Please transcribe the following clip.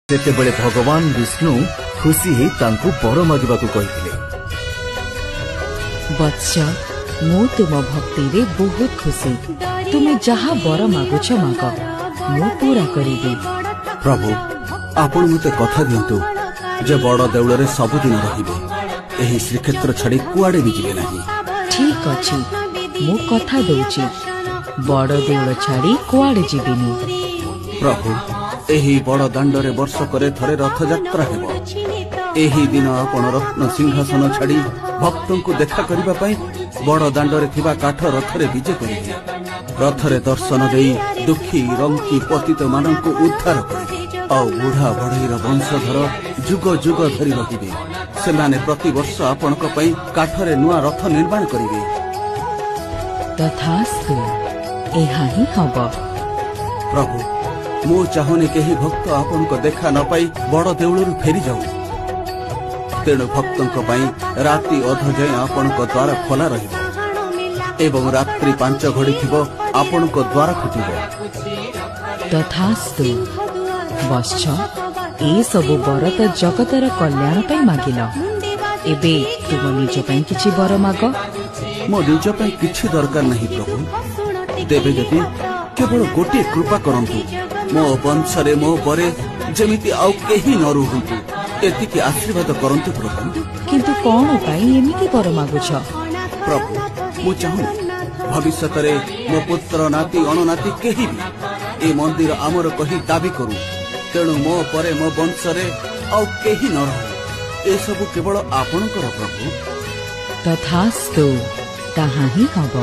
ସେତେବେଳେ ଭଗବାନ ବିଷ୍ଣୁ ଖୁସି ହେଇ ତାଙ୍କୁ ବର ମାଗିବାକୁ କହିଥିଲେ। ବତ୍ସ, ମୁଁ ତୁମ ଭକ୍ତିରେ ବହୁତ ଖୁସି। ତୁମେ ଯାହା ବର ମାଗୁଛ ମାଗ, ମୁଁ ପୂରା କରିବି। ପ୍ରଭୁ, ଆପଣ ମୋତେ କଥା ଦିଅନ୍ତୁ ଯେ ବଡ଼ ଦେଉଳରେ ସବୁଦିନ ରହିବେ, ଏହି ଶ୍ରୀକ୍ଷେତ୍ର ଛାଡ଼ି କୁଆଡ଼େ ବି ଯିବେ ନାହିଁ। ଠିକ ଅଛି, ମୁଁ କଥା ଦଉଛି, ବଡ଼ ଦେଉଳ ଛାଡ଼ି କୁଆଡ଼େ ଯିବିନି। ପ୍ରଭୁ, ଏହି ବଡ଼ ଦାଣ୍ଡରେ ବର୍ଷକରେ ଥରେ ରଥଯାତ୍ରା ହେବ। ଏହି ଦିନ ଆପଣ ରତ୍ନ ସିଂହାସନ ଛାଡ଼ି ଭକ୍ତଙ୍କୁ ଦେଖା କରିବା ପାଇଁ ବଡ଼ ଦାଣ୍ଡରେ ଥିବା କାଠ ରଥରେ ବିଜେ କରିବେ। ରଥରେ ଦର୍ଶନ ଦେଇ ଦୁଃଖୀ ରଙ୍କି ପତିତ ମାନଙ୍କୁ ଉଦ୍ଧାର କରିବେ। ଆଉ ବୁଢ଼ା ବଢ଼େଇର ବଂଶଧର ଯୁଗ ଯୁଗ ଧରି ରହିବେ। ସେମାନେ ପ୍ରତିବର୍ଷ ଆପଣଙ୍କ ପାଇଁ କାଠରେ ନୂଆ ରଥ ନିର୍ମାଣ କରିବେ। ତଥାସ୍ତୁ, ଏହା ହିଁ ହବ। ପ୍ରଭୁ, ମୁଁ ଚାହୁଁନି କେହି ଭକ୍ତ ଆପଣଙ୍କ ଦେଖା ନ ପାଇ ବଡ଼ ଦେଉଳରୁ ଫେରିଯାଉ। ତେଣୁ ଭକ୍ତଙ୍କ ପାଇଁ ରାତି ଅଧ ଯାଏଁ ଆପଣଙ୍କ ଦ୍ୱାର ଖୋଲା ରହିବ ଏବଂ ରାତ୍ରି 5 ଘଡ଼ି ଥିବ ଆପଣଙ୍କ ଦ୍ୱାର ଫିଟିବ। ତଥାସ୍ତୁ। ବତ୍ସ, ଏସବୁ ବର ତ ଜଗତର କଲ୍ୟାଣ ପାଇଁ ମାଗିଲ। ଏବେ ତୁମ ନିଜ ପାଇଁ କିଛି ବର ମାଗ। ମୋ ନିଜ ପାଇଁ କିଛି ଦରକାର ନାହିଁ ପ୍ରଭୁ। ଦେବେ ଯଦି କେବଳ ଗୋଟିଏ କୃପା କରନ୍ତୁ, ମୋ ବଂଶରେ ମୋ ପରେ ଯେମିତି ଆଉ କେହି ନ ରୁହନ୍ତୁ, ଏତିକି ଆଶୀର୍ବାଦ କରନ୍ତୁ ପ୍ରଭୁ। କିନ୍ତୁ କଣ ପାଇଁ ଏମିତି ବର ମାଗୁଛ? ପ୍ରଭୁ, ମୁଁ ଚାହୁଁନି ଭବିଷ୍ୟତରେ ମୋ ପୁତ୍ର ନାତି ଅଣନାତି କେହି ବି ଏ ମନ୍ଦିର ଆମର କହି ଦାବି କରୁ। ତେଣୁ ମୋ ପରେ ମୋ ବଂଶରେ ଆଉ କେହି ନ ରହୁ। ଏସବୁ କେବଳ ଆପଣଙ୍କର ପ୍ରଭୁ। ତଥାସ୍ତୁ, ତାହା ହିଁ ହବ।